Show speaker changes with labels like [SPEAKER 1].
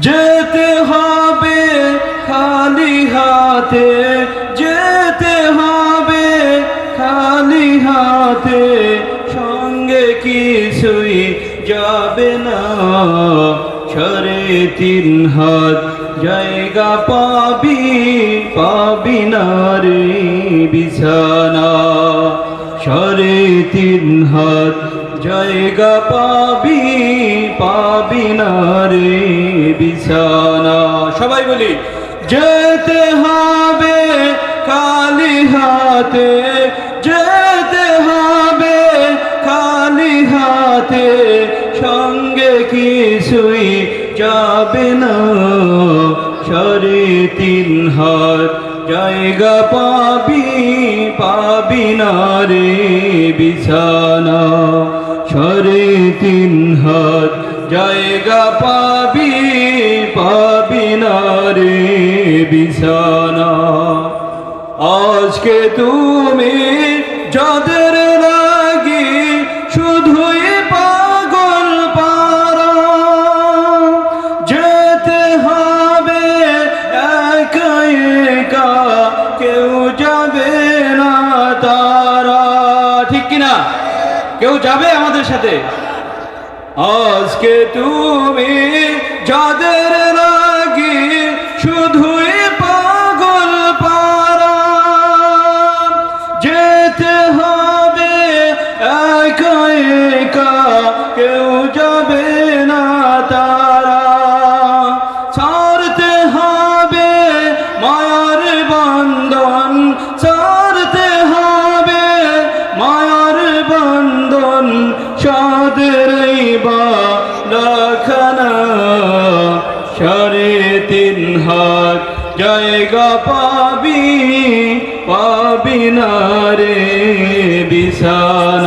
[SPEAKER 1] যেতে হবে খালি হাতে, যেতে হবে খালি হাতে, সঙ্গে কিছুই যাবে না। 3.5 হাত জায়গা পাবি, পাবি না রে বিছানা। 3.5 হাত জায়গা পাবি, পাবি না রে বিছানা। সবাই বলি, যেতে হবে খালি হাতে, যেতে হবে খালি হাতে, সঙ্গে কিছুই যাবে না। 3.5 হাত জায়গা পাবি, পাবি না রে বিছানা। 3.5 হাত জায়গা পাবি, পাবি না রে বিছানা। আজকে তুমি যাদের লাগি শুধুই পাগল পারা, যেতে হবে একা একা, কেউ যাবে না তারা। ঠিক কিনা? কেউ যাবে আমাদের সাথে? আজকে তুমি যাদের লাগি শুধুই পাগল পারা, যেতে হবে একা একা, কেউ যাবে না তারা। ছাড়তে হবে মায়ার বন্ধন, ছাড়তে হবে মায়ার বন্ধন, সাদের বালাখানা। 3.5 হাত জায়গা পাবি, পাবি না রে বিছানা।